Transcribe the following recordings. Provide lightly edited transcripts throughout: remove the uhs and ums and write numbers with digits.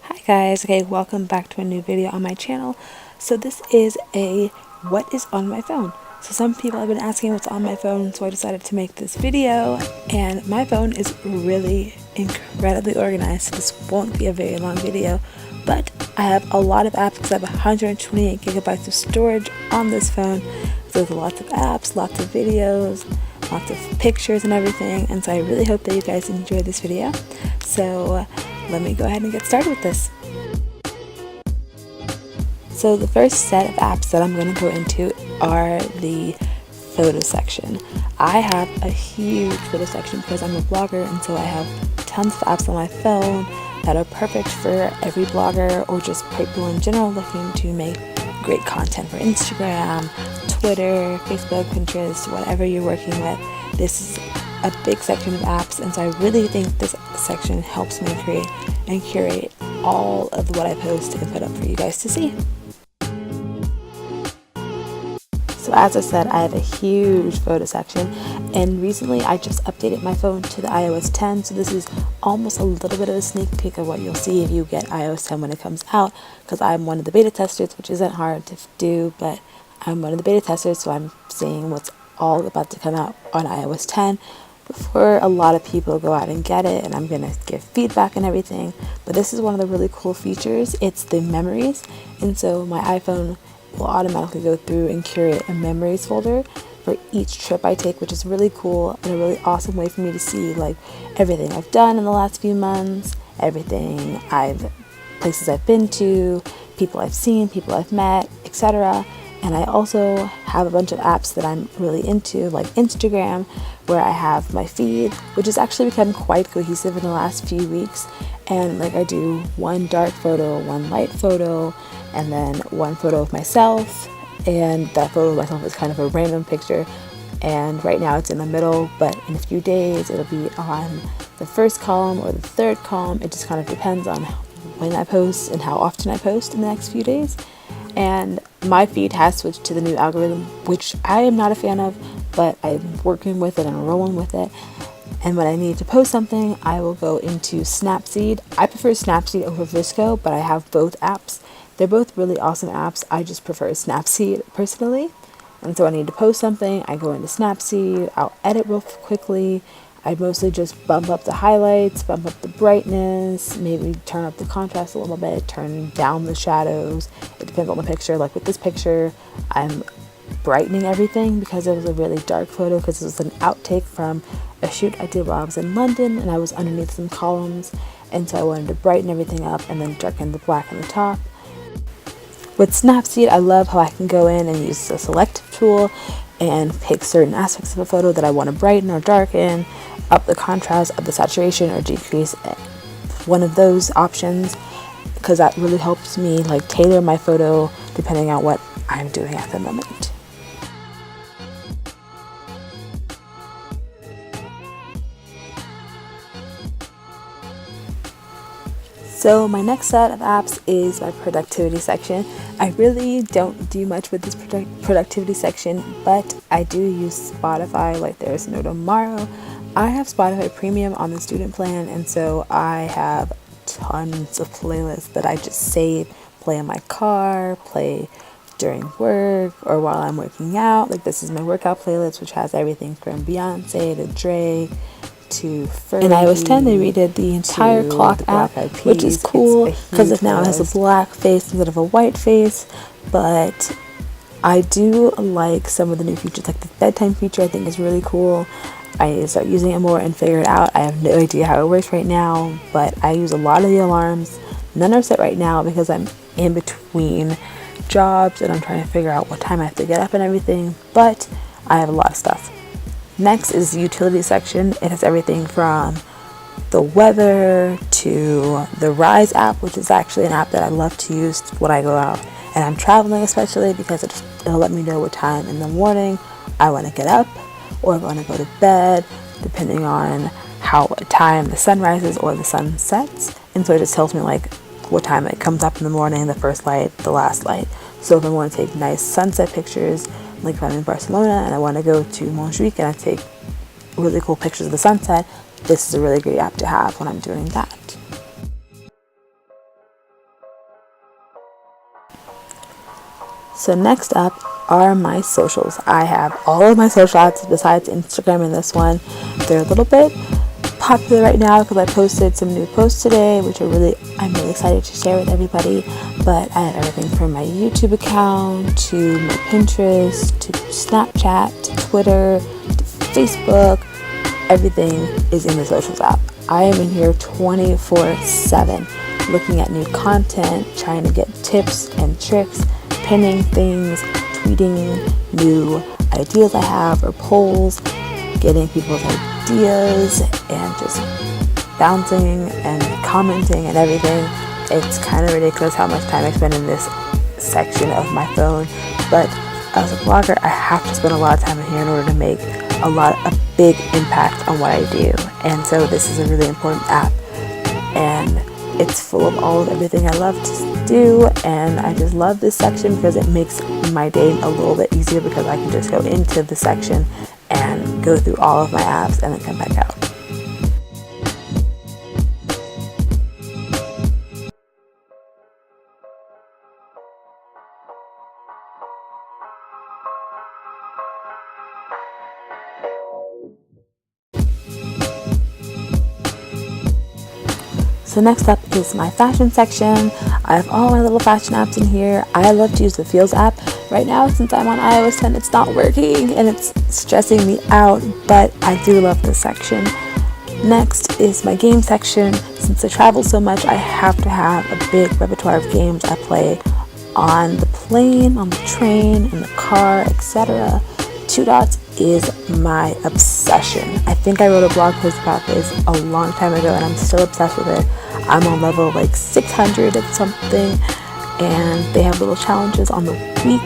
Hi guys, okay, welcome back to a new video on my channel. So this is a what is on my phone. So some people have been asking what's on my phone, so I decided to make this video, and my phone is really incredibly organized, so this won't be a very long video, but I have a lot of apps because I have 128 gigabytes of storage on this phone. So there's lots of apps, lots of videos, lots of pictures and everything, and so I really hope that you guys enjoy this video. So let me go ahead and get started with this. So the first set of apps that I'm going to go into are the photo section. I have a huge photo section because I'm a blogger, and so I have tons of apps on my phone that are perfect for every blogger or just people in general looking to make great content for Instagram, Twitter, Facebook, Pinterest, whatever you're working with. This is a big section of apps, and so I really think this section helps me create and curate all of what I post and put up for you guys to see. So as I said, I have a huge photo section, and recently I just updated my phone to the iOS 10, so this is almost a little bit of a sneak peek of what you'll see if you get iOS 10 when it comes out, because I'm one of the beta testers, which isn't hard to do, but I'm one of the beta testers, so I'm seeing what's all about to come out on iOS 10 before a lot of people go out and get it, and I'm gonna give feedback and everything. But this is one of the really cool features. It's the memories, and so my iPhone will automatically go through and curate a memories folder for each trip I take, which is really cool and a really awesome way for me to see like everything I've done in the last few months, places I've been to, people I've seen, people I've met, etc. And I also have a bunch of apps that I'm really into, like Instagram, where I have my feed, which has actually become quite cohesive in the last few weeks. And like I do one dark photo, one light photo, and then one photo of myself. And that photo of myself is kind of a random picture. And right now it's in the middle, but in a few days it'll be on the first column or the third column. It just kind of depends on when I post and how often I post in the next few days. And my feed has switched to the new algorithm, which I am not a fan of, but I'm working with it and rolling with it. And when I need to post something, I will go into Snapseed. I prefer Snapseed over Visco, but I have both apps. They're both really awesome apps. I just prefer Snapseed personally. And so I need to post something, I go into Snapseed, I'll edit real quickly. I mostly just bump up the highlights, bump up the brightness, maybe turn up the contrast a little bit, turn down the shadows. It depends on the picture. Like with this picture, I'm brightening everything because it was a really dark photo, because it was an outtake from a shoot I did while I was in London, and I was underneath some columns, and so I wanted to brighten everything up and then darken the black on the top. With Snapseed, I love how I can go in and use the selective tool and pick certain aspects of a photo that I want to brighten or darken, up the contrast, up the saturation, or decrease one of those options, because that really helps me like tailor my photo depending on what I'm doing at the moment. So my next set of apps is my productivity section. I really don't do much with this productivity section, but I do use Spotify like there's no tomorrow. I have Spotify Premium on the student plan, and so I have tons of playlists that I just save, play in my car, play during work, or while I'm working out. Like this is my workout playlist, which has everything from Beyonce to Drake to Fergie. In iOS 10 they redid the entire clock app, which is cool because it now has a black face instead of a white face. But I do like some of the new features, like the bedtime feature I think is really cool. I need to start using it more and figure it out. I have no idea how it works right now, but I use a lot of the alarms. None are set right now because I'm in between jobs and I'm trying to figure out what time I have to get up and everything, but I have a lot of stuff. Next is the utility section. It has everything from the weather to the Rise app, which is actually an app that I love to use when I go out and I'm traveling, especially because it'll let me know what time in the morning I want to get up or want to go to bed, depending on how time the sun rises or the sun sets. And so it just tells me like what time it comes up in the morning, the first light, the last light. So if I want to take nice sunset pictures, like if I'm in Barcelona and I want to go to Montjuic and I take really cool pictures of the sunset, this is a really great app to have when I'm doing that. So next up are my socials. I have all of my social apps besides Instagram and this one. They're a little bit popular right now because I posted some new posts today, which I'm really excited to share with everybody. But I have everything from my YouTube account to my Pinterest to Snapchat to Twitter to Facebook. Everything is in the socials app. I am in here 24/7 looking at new content, trying to get tips and tricks, pinning things, tweeting new ideas I have or polls, getting people's ideas and just bouncing and commenting and everything. It's kind of ridiculous how much time I spend in this section of my phone, but as a blogger I have to spend a lot of time in here in order to make a big impact on what I do. And so this is a really important app, and it's full of all of everything I love to do, and I just love this section because it makes my day a little bit easier because I can just go into the section and go through all of my apps and then come back out. So next up is my fashion section. I have all my little fashion apps in here. I love to use the Feels app. Right now, since I'm on iOS 10, it's not working and it's stressing me out, but I do love this section. Next is my game section. Since I travel so much, I have to have a big repertoire of games I play on the plane, on the train, in the car, etc. Doughuts is my obsession. I think I wrote a blog post about this a long time ago and I'm still obsessed with it. I'm on level like 600 of something, and they have little challenges on the week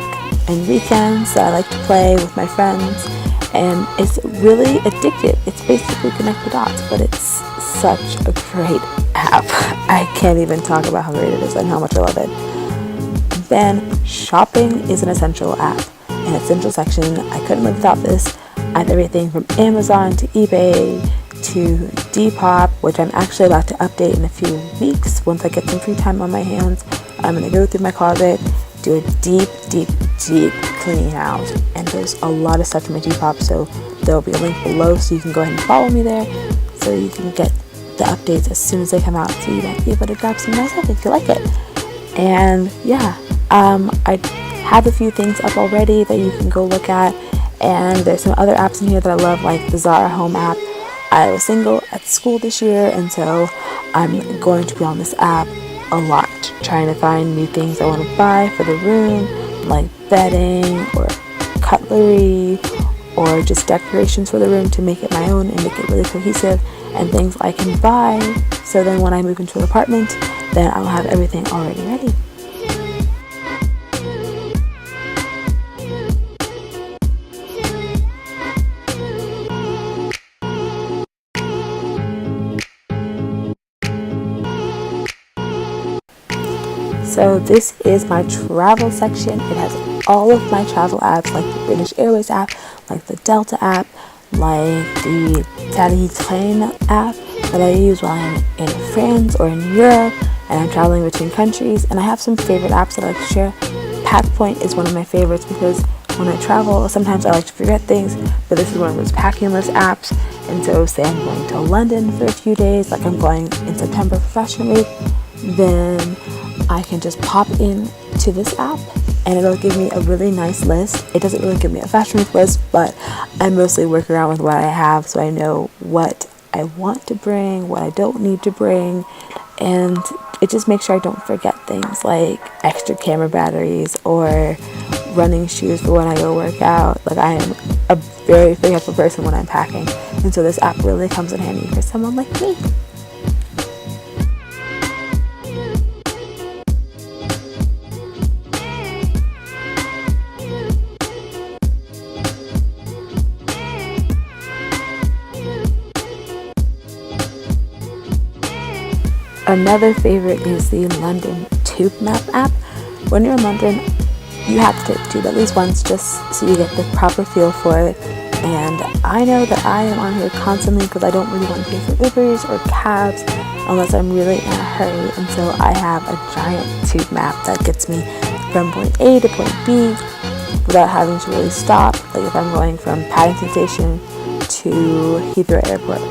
and weekends that I like to play with my friends, and it's really addictive. It's basically Connect the Dots, but it's such a great app. I can't even talk about how great it is and how much I love it. Then shopping is an essential app. An essential section. I couldn't live without this. I have everything from Amazon to eBay to Depop, which I'm actually about to update in a few weeks. Once I get some free time on my hands, I'm going to go through my closet, do a deep cleaning out, and there's a lot of stuff in my Depop, so there'll be a link below so you can go ahead and follow me there so you can get the updates as soon as they come out, so you might be able to grab some nice stuff if you like it. And yeah, I have a few things up already that you can go look at, and there's some other apps in here that I love, like the Zara Home app. I was single at school this year, and so I'm going to be on this app a lot, trying to find new things I want to buy for the room, like bedding or cutlery or just decorations for the room to make it my own and make it really cohesive, and things I can buy so then when I move into an apartment, then I'll have everything already ready. So this is my travel section. It has all of my travel apps, like the British Airways app, like the Delta app, like the Train app that I use while I'm in France or in Europe and I'm traveling between countries. And I have some favorite apps that I like to share. PackPoint is one of my favorites because when I travel, sometimes I like to forget things, but this is one of those packing list apps. And so say I'm going to London for a few days, like I'm going in September for Fashion Week, then I can just pop in to this app and it'll give me a really nice list. It doesn't really give me a fashion week list, but I mostly work around with what I have so I know what I want to bring, what I don't need to bring, and it just makes sure I don't forget things like extra camera batteries or running shoes for when I go work out. Like, I am a very forgetful person when I'm packing, and so this app really comes in handy for someone like me. Another favorite is the London Tube Map app. When you're in London, you have to take the tube at least once just so you get the proper feel for it. And I know that I am on here constantly because I don't really want to pay for Ubers or cabs unless I'm really in a hurry. And so I have a giant tube map that gets me from point A to point B without having to really stop. Like if I'm going from Paddington Station to Heathrow Airport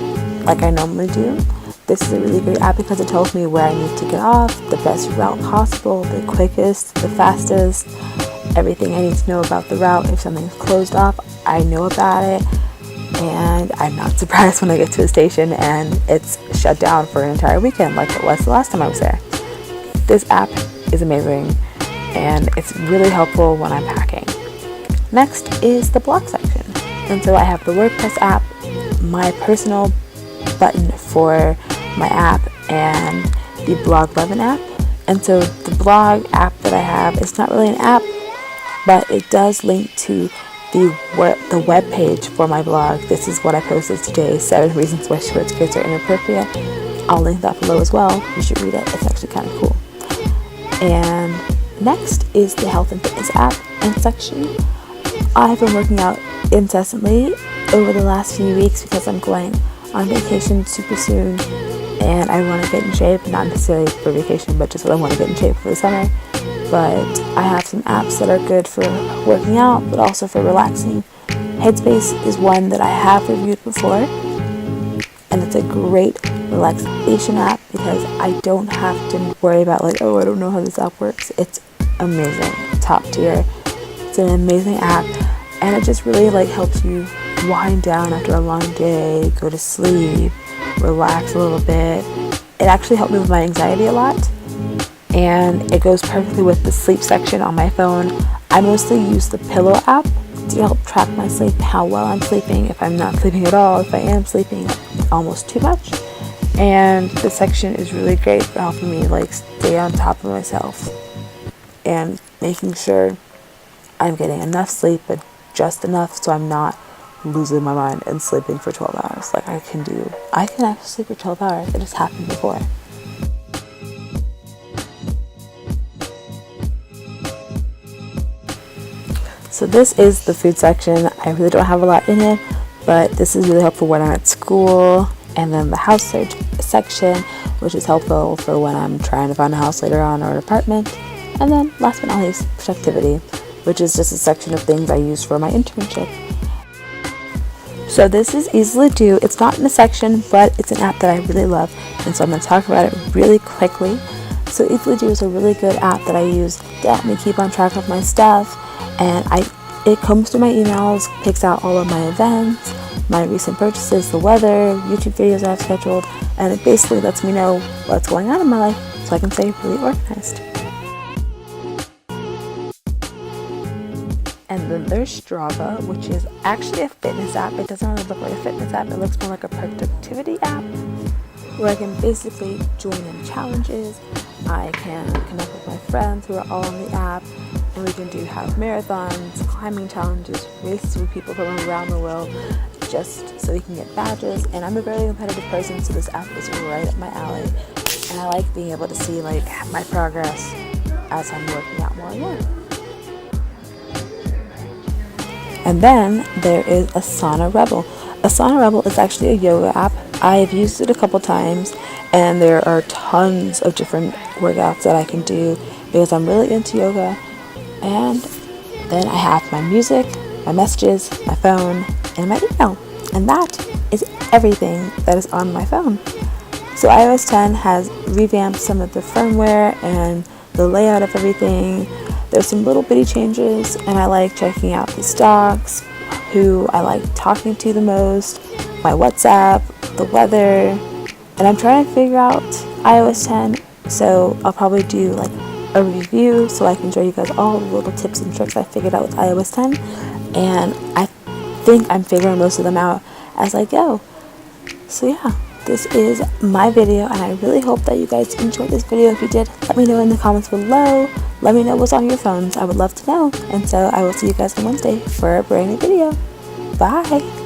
like I normally do, this is a really great app because it tells me where I need to get off, the best route possible, the quickest, the fastest, everything I need to know about the route. If something's closed off, I know about it, and I'm not surprised when I get to a station and it's shut down for an entire weekend like it was the last time I was there. This app is amazing and it's really helpful when I'm packing. Next is the blog section. And so I have the WordPress app, my personal button for my app, and the Blog 11 app. And so the blog app that I have is not really an app, but it does link to the web page for my blog. This is what I posted today, 7 reasons why short skirts are inappropriate. I'll link that below as well. You should read it. It's actually kind of cool. And next is the health and fitness app and section. I've been working out incessantly over the last few weeks because I'm going on vacation super soon and I want to get in shape, not necessarily for vacation, but just I want to get in shape for the summer. But I have some apps that are good for working out, but also for relaxing. Headspace is one that I have reviewed before, and it's a great relaxation app because I don't have to worry about like, oh, I don't know how this app works. It's amazing, top tier. It's an amazing app, and it just really like helps you wind down after a long day, go to sleep, relax a little bit. It actually helped me with my anxiety a lot, and it goes perfectly with the sleep section on my phone. I mostly use the Pillow app to help track my sleep, how well I'm sleeping, if I'm not sleeping at all, if I am sleeping almost too much. And the section is really great for helping me like stay on top of myself and making sure I'm getting enough sleep, but just enough so I'm not losing my mind and sleeping for 12 hours like I can actually sleep for 12 hours. It has happened before. So this is the food section. I really don't have a lot in it, but this is really helpful when I'm at school. And then the house search section, which is helpful for when I'm trying to find a house later on or an apartment. And then last but not least, productivity, which is just a section of things I use for my internship. So this is Easily Do. It's not in a section, but it's an app that I really love, and so I'm going to talk about it really quickly. So Easily Do is a really good app that I use to help me keep on track of my stuff, and it combs through my emails, picks out all of my events, my recent purchases, the weather, YouTube videos I've scheduled, and it basically lets me know what's going on in my life so I can stay really organized. And then there's Strava, which is actually a fitness app. It doesn't really look like a fitness app. It looks more like a productivity app where I can basically join in challenges. I can connect with my friends who are all on the app, and we can do half marathons, climbing challenges, races with people from around the world, just so we can get badges. And I'm a very competitive person, so this app is right up my alley. And I like being able to see like my progress as I'm working out more and more. And then there is Asana Rebel. Asana Rebel is actually a yoga app. I've used it a couple times, and there are tons of different workouts that I can do because I'm really into yoga. And then I have my music, my messages, my phone, and my email. And that is everything that is on my phone. So iOS 10 has revamped some of the firmware and the layout of everything. There's some little bitty changes, and I like checking out the stocks, who I like talking to the most, my WhatsApp, the weather, and I'm trying to figure out iOS 10, so I'll probably do like a review so I can show you guys all the little tips and tricks I figured out with iOS 10, and I think I'm figuring most of them out as I go. So yeah, this is my video, and I really hope that you guys enjoyed this video. If you did, let me know in the comments below. Let me know what's on your phones. I would love to know. And so I will see you guys on Wednesday for a brand new video. Bye!